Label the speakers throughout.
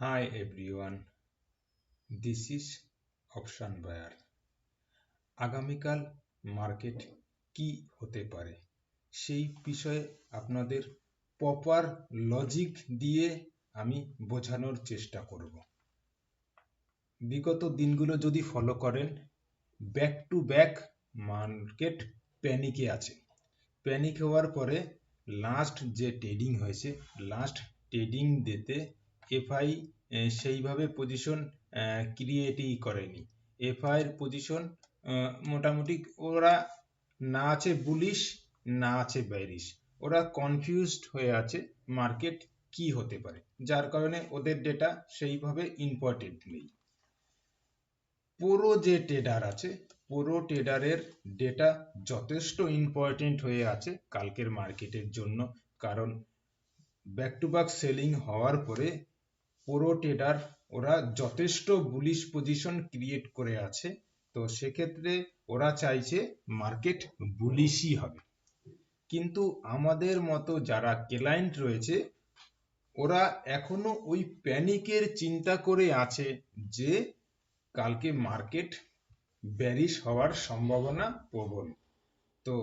Speaker 1: Hi everyone, this is Option Buyer. আগামীকাল market কি হতে পারে সেই বিষয়ে আপনাদের প্রপার লজিক দিয়ে আমি বোঝানোর চেষ্টা করব। বিগত দিনগুলো যদি ফলো করেন, ব্যাক টু ব্যাক মার্কেট প্যানিকে আছে। প্যানিক হওয়ার পরে লাস্ট যে ট্রেডিং হয়েছে, লাস্ট ট্রেডিং ডেতে এফআই সেইভাবে পজিশন ক্রিয়েটই করেনি। এফআই এর পজিশন মোটামুটি ওরা না আছে বুলিশ না আছে বেয়ারিশ, ওরা কনফিউজড হয়ে আছে মার্কেট কি হতে পারে, যার কারণে ওদের ডেটা সেইভাবে ইম্পর্টেন্ট নেই। পুরো যে ট্রেডার আছে, পুরো ট্রেডারের ডেটা যথেষ্ট ইম্পর্টেন্ট হয়ে আছে কালকের মার্কেটের জন্য। কারণ ব্যাক টু ব্যাক সেলিং হওয়ার পরে পুরো ট্রেডার ওরা যথেষ্ট বুলিশ পজিশন ক্রিয়েট করে আছে। তো সেক্ষেত্রে ওরা চাইছে মার্কেট বুলিশই হবে। কিন্তু আমাদের মতো যারা ক্লায়েন্ট রয়েছে, ওরা এখনো ওই প্যানিকের চিন্তা করে আছে যে কালকে মার্কেট বেয়ারিশ হওয়ার সম্ভাবনা প্রবল। তো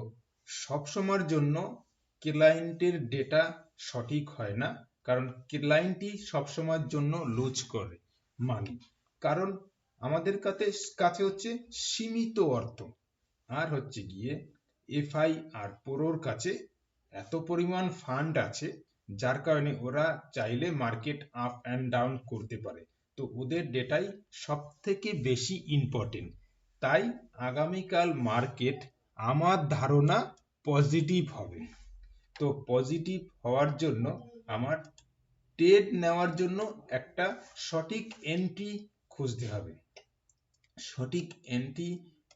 Speaker 1: সব সময়ের জন্য ক্লায়েন্টের ডেটা সঠিক হয় না, কারণ ক্লায়েন্টই সবসময়ের জন্য লুজ করে মানি। কারণ আমাদের কাছে হচ্ছে সীমিত অর্থ, আর হচ্ছে গিয়ে এফআই আর প্রোর কাছে এত পরিমাণ ফান্ড আছে, যার কারণে ওরা চাইলে মার্কেট আপ অ্যান্ড ডাউন করতে পারে। তো ওদের ডেটাই সব থেকে বেশি ইম্পর্টেন্ট। তাই আগামীকাল মার্কেট আমার ধারণা পজিটিভ হবে। তো পজিটিভ হওয়ার জন্য আমার ট্রেড নেওয়ার জন্য একটা সঠিক এন্ট্রি খুঁজতে হবে। সঠিক এন্ট্রি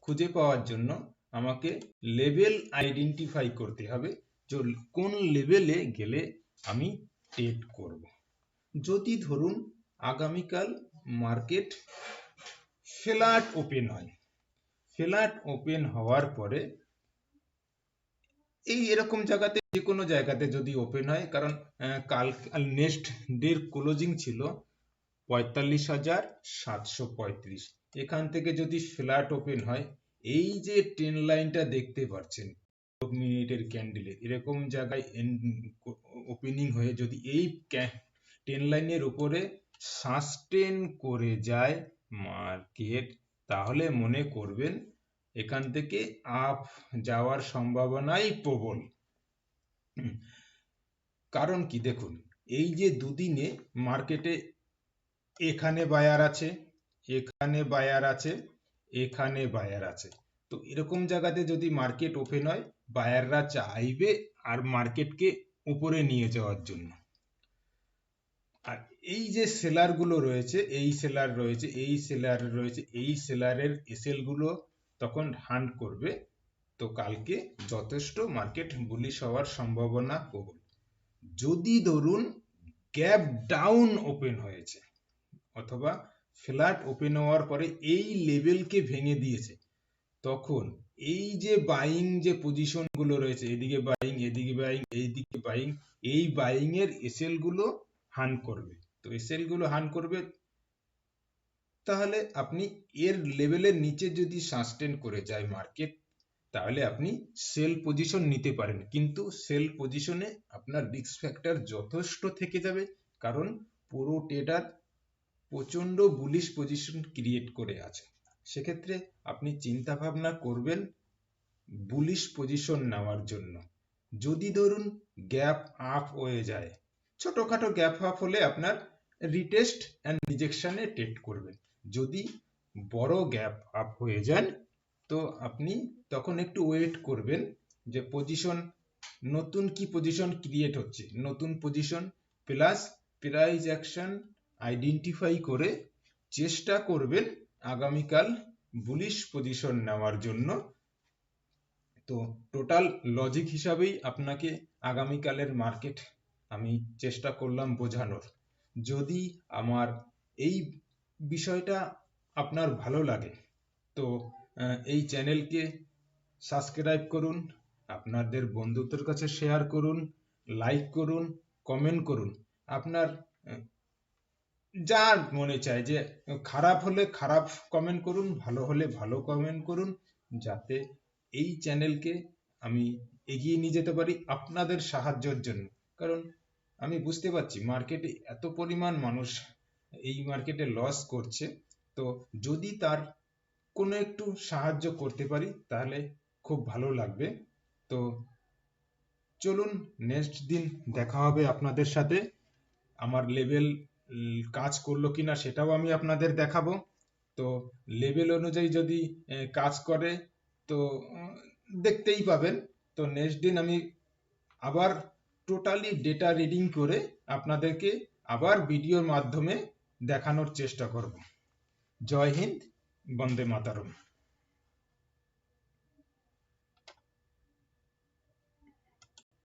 Speaker 1: খুঁজে পাওয়ার জন্য আমাকে লেভেল আইডেন্টিফাই করতে হবে, যে কোন লেভেলে গেলে আমি ট্রেড করব। যদি ধরুন আগামীকাল মার্কেট ফ্ল্যাট ওপেন হয়, ফ্ল্যাট ওপেন হওয়ার পরে এই এরকম জায়গাতে, যে কোনো জায়গাতে যদি ওপেন হয়, কারণ কাল নেক্সট ডের ক্লোজিং ছিল 45,735। এখান থেকে যদি ফ্ল্যাট ওপেন হয়, এই যে ট্রেন লাইনটা দেখতে পাচ্ছেন মিনিটের ক্যান্ডেলে এরকম জায়গায় ওপেনিং হয়ে যদি এই ট্রেন লাইনের উপরে সাস্টেন করে যায় মার্কেট, তাহলে মনে করবেন এখান থেকে আপ যাওয়ার সম্ভাবনাই প্রবল। কারণ কি দেখুন, এই যে দুদিনে মার্কেটে এখানে বায়ার আছে, এখানে বায়ার আছে, এখানে বায়ার আছে। তো এরকম জায়গাতে যদি মার্কেট ওপেন হয়, বায়াররা চাইবে আর মার্কেটকে উপরে নিয়ে যাওয়ার জন্য। আর এই যে সেলার গুলো রয়েছে, এই সেলার রয়েছে, এই সেলার রয়েছে, এই সেলারের এসএল গুলো তখন হান্ট করবে। তো কালকে যথেষ্ট মার্কেট বুলিশ হওয়ার সম্ভাবনা প্রবল। যদি ধরুন গ্যাপ ডাউন ওপেন হয়েছে অথবা ফ্ল্যাট ওপেন হওয়ার পরে এই লেভেলকে ভেঙে দিয়েছে, তখন এই যে বাইং যে পজিশন গুলো রয়েছে, এদিকে বাইং, এদিকে বাইং, এইদিকে বাইং, এই বাইং এর এসএল গুলো হান করবে। তো এসএল গুলো হান করবে, তাহলে আপনি এর লেভেলের নিচে যদি সাস্টেন করে যায় মার্কেট, তাহলে আপনি সেল পজিশন নিতে পারেন। কিন্তু সেল পজিশনে আপনার রিস্ক ফ্যাক্টর যথেষ্ট থেকে যাবে, কারণ পুরো ট্রেডার প্রচন্ড বুলিশ পজিশন ক্রিয়েট করে আছে। সেক্ষেত্রে আপনি চিন্তা ভাবনা করবেন বুলিশ পজিশন নেওয়ার জন্য। যদি ধরুন গ্যাপ আপ হয়ে যায়, ছোটখাটো গ্যাপ আপ হলে আপনার রিটেস্ট অ্যান্ড রিজেকশনে ট্রেড করবেন। যদি বড় গ্যাপ আপ হয়ে যান, তো আপনি তখন একটু ওয়েট করবেন যে পজিশন নতুন কি পজিশন ক্রিয়েট হচ্ছে, নতুন position plus price action identify করে চেষ্টা করবেন আগামীকাল বুলিশ পজিশন নেওয়ার জন্য। তো টোটাল লজিক হিসাবেই আপনাকে আগামীকালের মার্কেট আমি চেষ্টা করলাম বোঝানোর। যদি আমার এই বিষয়টা আপনার ভালো লাগে, তো এই চ্যানেলকে সাবস্ক্রাইব করুন, আপনাদের বন্ধুদের কাছে শেয়ার করুন, লাইক করুন, কমেন্ট করুন। আপনার যার মনে চায় যে খারাপ হলে খারাপ কমেন্ট করুন, ভালো হলে ভালো কমেন্ট করুন, যাতে এই চ্যানেলকে আমি এগিয়ে নিয়ে যেতে পারি আপনাদের সাহায্যের জন্য। কারণ আমি বুঝতে পারছি মার্কেটে এত পরিমাণ মানুষ এই মার্কেটে লস করছে, তো যদি তার কোনো একটু সাহায্য করতে পারি তাহলে খুব ভালো লাগবে। তো চলুন, নেক্সট দিন দেখা হবে আপনাদের সাথে। আমার লেভেল কাজ করলো কিনা সেটাও আমি আপনাদের দেখাবো। তো লেভেল অনুযায়ী যদি কাজ করে তো দেখতেই পাবেন। তো নেক্সট দিন আমি আবার টোটালি ডেটা রিডিং করে আপনাদেরকে আবার ভিডিওর মাধ্যমে দেখানোর চেষ্টা করব। জয় হিন্দ, বন্দে মাতরম।